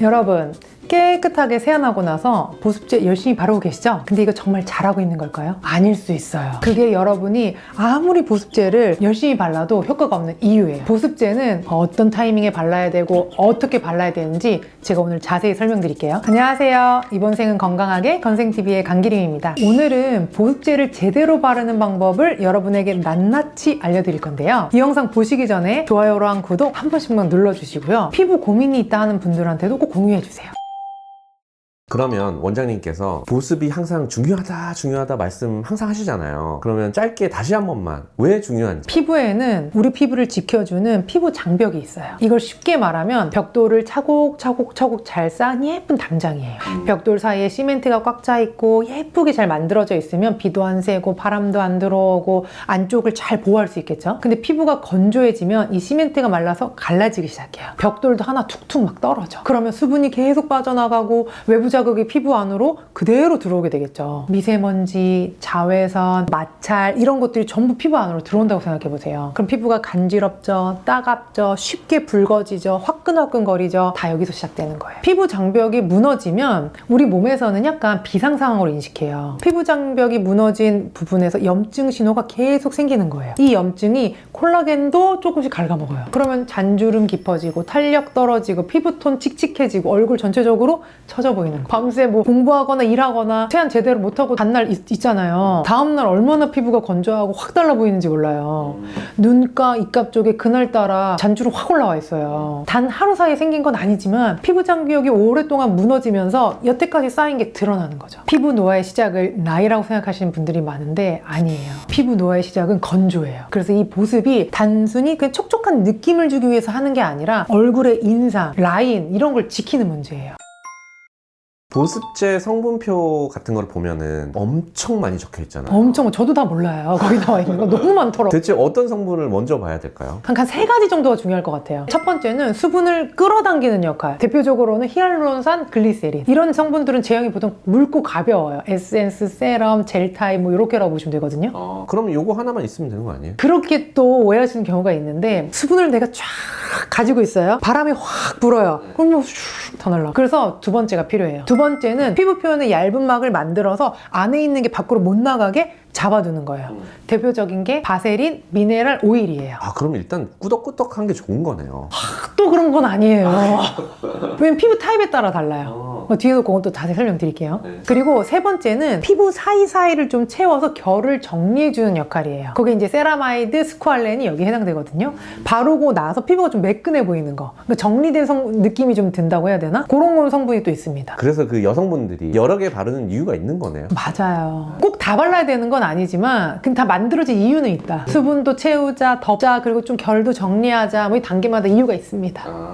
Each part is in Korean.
여러분, 깨끗하게 세안하고 나서 보습제 열심히 바르고 계시죠? 근데 이거 정말 잘하고 있는 걸까요? 아닐 수 있어요. 그게 여러분이 아무리 보습제를 열심히 발라도 효과가 없는 이유예요. 보습제는 어떤 타이밍에 발라야 되고 어떻게 발라야 되는지 제가 오늘 자세히 설명드릴게요. 안녕하세요. 이번 생은 건강하게 건생TV의 강기림입니다. 오늘은 보습제를 제대로 바르는 방법을 여러분에게 낱낱이 알려드릴 건데요. 이 영상 보시기 전에 좋아요랑 구독 한 번씩만 눌러주시고요. 피부 고민이 있다 하는 분들한테도 꼭 공유해주세요. 그러면 원장님께서 보습이 항상 중요하다 말씀 항상 하시잖아요. 그러면 짧게 다시 한 번만 왜 중요한지. 피부에는 우리 피부를 지켜주는 피부 장벽이 있어요. 이걸 쉽게 말하면 벽돌을 차곡차곡 잘 쌓은 예쁜 담장이에요. 벽돌 사이에 시멘트가 꽉 차 있고 예쁘게 잘 만들어져 있으면 비도 안 새고 바람도 안 들어오고 안쪽을 잘 보호할 수 있겠죠. 근데 피부가 건조해지면 이 시멘트가 말라서 갈라지기 시작해요. 벽돌도 하나 툭툭 막 떨어져. 그러면 수분이 계속 빠져나가고 외부 자극이 피부 안으로 그대로 들어오게 되겠죠. 미세먼지, 자외선, 마찰 이런 것들이 전부 피부 안으로 들어온다고 생각해 보세요. 그럼 피부가 간지럽죠, 따갑죠, 쉽게 붉어지죠, 화끈화끈거리죠. 다 여기서 시작되는 거예요. 피부 장벽이 무너지면 우리 몸에서는 약간 비상상황으로 인식해요. 피부 장벽이 무너진 부분에서 염증 신호가 계속 생기는 거예요. 이 염증이 콜라겐도 조금씩 갉아먹어요. 그러면 잔주름 깊어지고 탄력 떨어지고 피부톤 칙칙해지고 얼굴 전체적으로 처져 보이는 거예요. 밤새 뭐 공부하거나 일하거나 세안 제대로 못하고 단날 있잖아요. 다음날 얼마나 피부가 건조하고 확 달라 보이는지 몰라요. 눈가, 입가 쪽에 그날따라 잔주름 확 올라와 있어요. 단 하루 사이에 생긴 건 아니지만 피부 장벽이 오랫동안 무너지면서 여태까지 쌓인 게 드러나는 거죠. 피부 노화의 시작을 나이라고 생각하시는 분들이 많은데 아니에요. 피부 노화의 시작은 건조예요. 그래서 이 보습이 단순히 그냥 촉촉한 느낌을 주기 위해서 하는 게 아니라 얼굴의 인상, 라인 이런 걸 지키는 문제예요. 보습제 성분표 같은 걸 보면은 엄청 많이 적혀 있잖아요. 엄청, 저도 다 몰라요. 거기 나와 있는 거 너무 많더라고요. 대체 어떤 성분을 먼저 봐야 될까요? 한 세 가지 정도가 중요할 것 같아요. 첫 번째는 수분을 끌어당기는 역할. 대표적으로는 히알루론산, 글리세린. 이런 성분들은 제형이 보통 묽고 가벼워요. 에센스, 세럼, 젤 타입 뭐 이렇게라고 보시면 되거든요. 그럼 요거 하나만 있으면 되는 거 아니에요? 그렇게 또 오해하시는 경우가 있는데 수분을 내가 쫙 가지고 있어요. 바람이 확 불어요. 그럼 뭐 더 날라. 그래서 두 번째가 필요해요. 두 번째는 피부 표현의 얇은 막을 만들어서 안에 있는 게 밖으로 못 나가게 잡아두는 거예요. 대표적인 게 바세린, 미네랄 오일이에요. 그럼 일단 꾸덕꾸덕한 게 좋은 거네요. 또 그런 건 아니에요. 왜냐면 피부 타입에 따라 달라요. 뒤에서 그건 또 자세히 설명드릴게요. 그리고 세 번째는 피부 사이사이를 좀 채워서 결을 정리해주는 역할이에요. 거기에 이제 세라마이드, 스쿠알렌이 여기에 해당되거든요. 바르고 나서 피부가 좀 매끈해 보이는 거. 그러니까 정리된 느낌이 좀 든다고 해야 되나? 그런 성분이 또 있습니다. 그래서 그 여성분들이 여러 개 바르는 이유가 있는 거네요. 맞아요. 꼭 다 발라야 되는 건 아니지만 그냥 다 만들어진 이유는 있다. 수분도 채우자, 덮자, 그리고 좀 결도 정리하자. 뭐 이 단계마다 이유가 있습니다.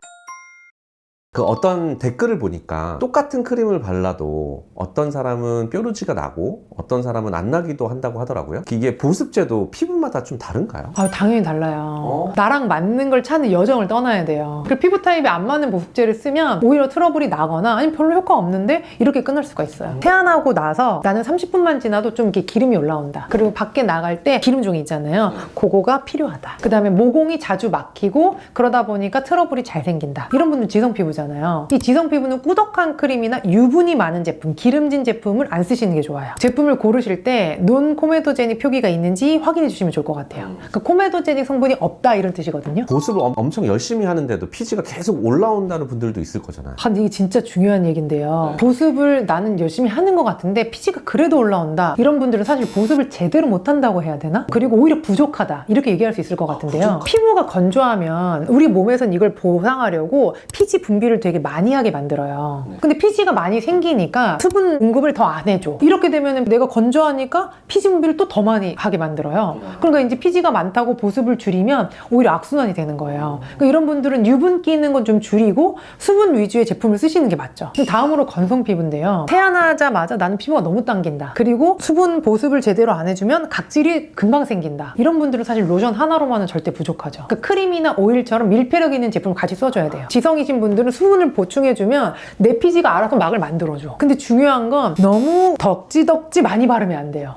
그 어떤 댓글을 보니까 똑같은 크림을 발라도 어떤 사람은 뾰루지가 나고 어떤 사람은 안 나기도 한다고 하더라고요. 이게 보습제도 피부마다 좀 다른가요? 당연히 달라요. 나랑 맞는 걸 찾는 여정을 떠나야 돼요. 그리고 피부 타입에 안 맞는 보습제를 쓰면 오히려 트러블이 나거나 아니면 별로 효과 없는데 이렇게 끝날 수가 있어요. 세안하고 나서 나는 30분만 지나도 좀 이렇게 기름이 올라온다. 그리고 밖에 나갈 때 기름종이 있잖아요. 그거가 필요하다. 그 다음에 모공이 자주 막히고 그러다 보니까 트러블이 잘 생긴다. 이런 분들 지성 피부잖아요. 이 지성 피부는 꾸덕한 크림이나 유분이 많은 제품, 기름진 제품을 안 쓰시는 게 좋아요. 제품을 고르실 때 논 코메도제닉 표기가 있는지 확인해 주시면 좋을 것 같아요. 그러니까 코메도제닉 성분이 없다 이런 뜻이거든요. 보습을 엄청 열심히 하는데도 피지가 계속 올라온다는 분들도 있을 거잖아요. 근데 이게 진짜 중요한 얘기인데요. 보습을 나는 열심히 하는 것 같은데 피지가 그래도 올라온다. 이런 분들은 사실 보습을 제대로 못한다고 해야 되나? 그리고 오히려 부족하다. 이렇게 얘기할 수 있을 것 같은데요. 피부가 건조하면 우리 몸에선 이걸 보상하려고 피지 분비를 되게 많이 하게 만들어요. 근데 피지가 많이 생기니까 수분 공급을 더 안 해줘. 이렇게 되면 내가 건조하니까 피지 분비를 또 더 많이 하게 만들어요. 그러니까 이제 피지가 많다고 보습을 줄이면 오히려 악순환이 되는 거예요. 그러니까 이런 분들은 유분 끼는 건 좀 줄이고 수분 위주의 제품을 쓰시는 게 맞죠. 다음으로 건성 피부인데요. 세안하자마자 나는 피부가 너무 당긴다. 그리고 수분 보습을 제대로 안 해주면 각질이 금방 생긴다. 이런 분들은 사실 로션 하나로만은 절대 부족하죠. 그러니까 크림이나 오일처럼 밀폐력 있는 제품을 같이 써줘야 돼요. 지성이신 분들은 수분을 보충해주면 내 피지가 알아서 막을 만들어줘. 근데 중요한 건 너무 덕지 많이 바르면 안 돼요.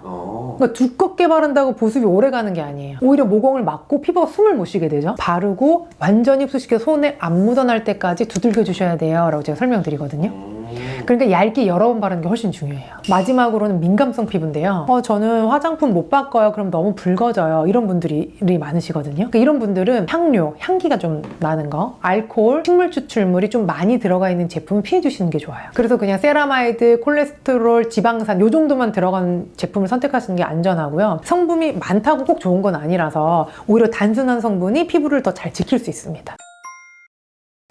그러니까 두껍게 바른다고 보습이 오래 가는 게 아니에요. 오히려 모공을 막고 피부가 숨을 못 쉬게 되죠. 바르고 완전히 흡수시켜 손에 안 묻어날 때까지 두들겨 주셔야 돼요 라고 제가 설명드리거든요. 그러니까 얇게 여러 번 바르는 게 훨씬 중요해요. 마지막으로는 민감성 피부인데요. 저는 화장품 못 바꿔요. 그럼 너무 붉어져요. 이런 분들이 많으시거든요. 그러니까 이런 분들은 향료, 향기가 좀 나는 거, 알코올, 식물 추출물이 좀 많이 들어가 있는 제품을 피해 주시는 게 좋아요. 그래서 그냥 세라마이드, 콜레스테롤, 지방산 요 정도만 들어간 제품을 선택하시는 게 안전하고요. 성분이 많다고 꼭 좋은 건 아니라서 오히려 단순한 성분이 피부를 더 잘 지킬 수 있습니다.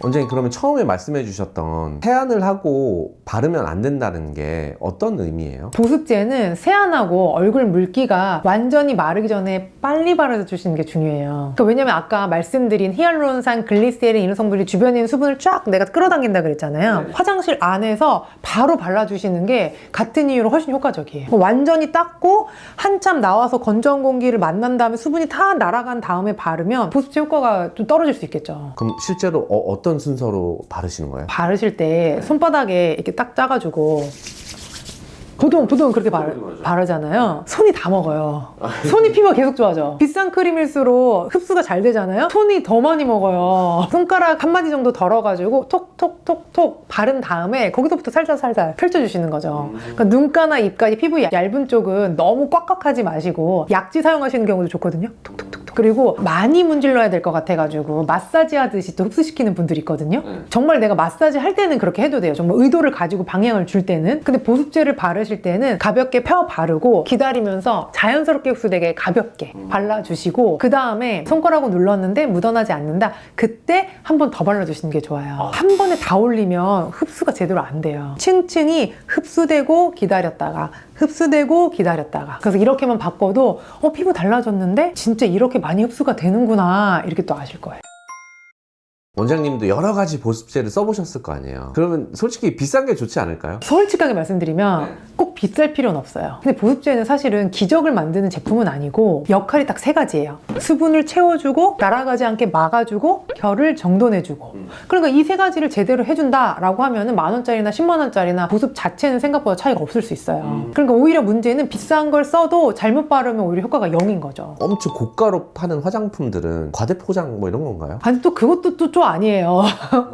원장님, 그러면 처음에 말씀해 주셨던 세안을 하고 바르면 안 된다는 게 어떤 의미예요? 보습제는 세안하고 얼굴 물기가 완전히 마르기 전에 빨리 발라서 주시는 게 중요해요. 그러니까 왜냐면 아까 말씀드린 히알루론산, 글리세린 이런 성분이 주변에 있는 수분을 쫙 내가 끌어당긴다 그랬잖아요. 네. 화장실 안에서 바로 발라주시는 게 같은 이유로 훨씬 효과적이에요. 완전히 닦고 한참 나와서 건조한 공기를 만난 다음에 수분이 다 날아간 다음에 바르면 보습제 효과가 좀 떨어질 수 있겠죠. 그럼 실제로 어떤 순서로 바르시는 거예요? 바르실 때 손바닥에 이렇게 딱 짜가지고 보통 그렇게 바르잖아요. 손이 다 먹어요. 손이 피부가 계속 좋아져. 비싼 크림일수록 흡수가 잘 되잖아요. 손이 더 많이 먹어요. 손가락 한 마디 정도 덜어가지고 톡톡톡톡 바른 다음에 거기서부터 살살 펼쳐주시는 거죠. 그러니까 눈가나 입가에 피부 얇은 쪽은 너무 꽉꽉하지 마시고 약지 사용하시는 경우도 좋거든요. 톡톡톡. 그리고 많이 문질러야 될 것 같아가지고 마사지 하듯이 또 흡수시키는 분들이 있거든요. 정말 내가 마사지 할 때는 그렇게 해도 돼요. 정말 의도를 가지고 방향을 줄 때는. 근데 보습제를 바르실 때는 가볍게 펴 바르고 기다리면서 자연스럽게 흡수되게 가볍게 발라주시고 그 다음에 손가락으로 눌렀는데 묻어나지 않는다. 그때 한 번 더 발라주시는 게 좋아요. 한 번에 다 올리면 흡수가 제대로 안 돼요. 층층이 흡수되고 기다렸다가 흡수되고 기다렸다가. 그래서 이렇게만 바꿔도 피부 달라졌는데 진짜 이렇게 많이 흡수가 되는구나 이렇게 또 아실 거예요. 원장님도 여러 가지 보습제를 써보셨을 거 아니에요. 그러면 솔직히 비싼 게 좋지 않을까요? 솔직하게 말씀드리면 꼭 비쌀 필요는 없어요. 근데 보습제는 사실은 기적을 만드는 제품은 아니고 역할이 딱 세 가지예요. 수분을 채워주고 날아가지 않게 막아주고 결을 정돈해주고. 그러니까 이 세 가지를 제대로 해준다라고 하면은 10,000원짜리나 100,000원짜리나 보습 자체는 생각보다 차이가 없을 수 있어요. 그러니까 오히려 문제는 비싼 걸 써도 잘못 바르면 오히려 효과가 0인 거죠. 엄청 고가로 파는 화장품들은 과대포장 뭐 이런 건가요? 아니 또 그것도 또 아니에요.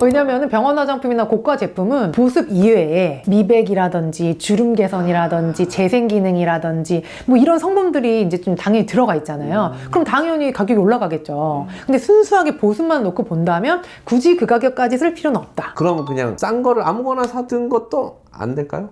왜냐면 병원 화장품이나 고가 제품은 보습 이외에 미백이라든지 주름 개선이라든지 재생 기능이라든지 뭐 이런 성분들이 이제 좀 당연히 들어가 있잖아요. 그럼 당연히 가격이 올라가겠죠. 근데 순수하게 보습만 놓고 본다면 굳이 그 가격까지 쓸 필요는 없다. 그러면 그냥 싼 거를 아무거나 사든 것도 안 될까요?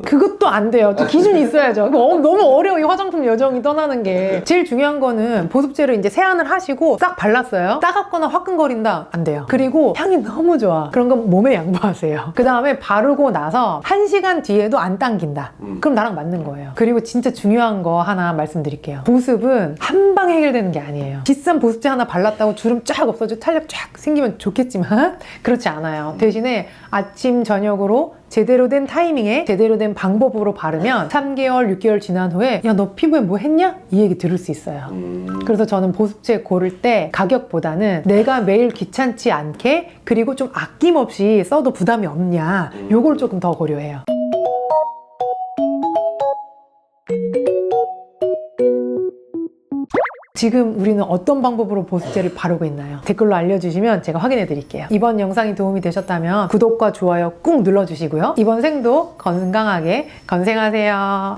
그것도 안 돼요. 또 기준이 있어야죠. 너무 어려워, 이 화장품 여정이 떠나는 게. 제일 중요한 거는 보습제를 이제 세안을 하시고 싹 발랐어요. 따갑거나 화끈거린다? 안 돼요. 그리고 향이 너무 좋아. 그런 건 몸에 양보하세요. 그 다음에 바르고 나서 1시간 뒤에도 안 당긴다. 그럼 나랑 맞는 거예요. 그리고 진짜 중요한 거 하나 말씀드릴게요. 보습은 한 방에 해결되는 게 아니에요. 비싼 보습제 하나 발랐다고 주름 쫙 없어지고 탄력 쫙 생기면 좋겠지만 그렇지 않아요. 대신에 아침, 저녁으로 제대로 된 타이밍에 제대로 된 방법으로 바르면 3개월, 6개월 지난 후에 야, 너 피부에 뭐 했냐? 이 얘기 들을 수 있어요. 그래서 저는 보습제 고를 때 가격보다는 내가 매일 귀찮지 않게 그리고 좀 아낌없이 써도 부담이 없냐 요걸 조금 더 고려해요. 지금 우리는 어떤 방법으로 보습제를 바르고 있나요? 댓글로 알려주시면 제가 확인해 드릴게요. 이번 영상이 도움이 되셨다면 구독과 좋아요 꾹 눌러주시고요. 이번 생도 건강하게 건생하세요.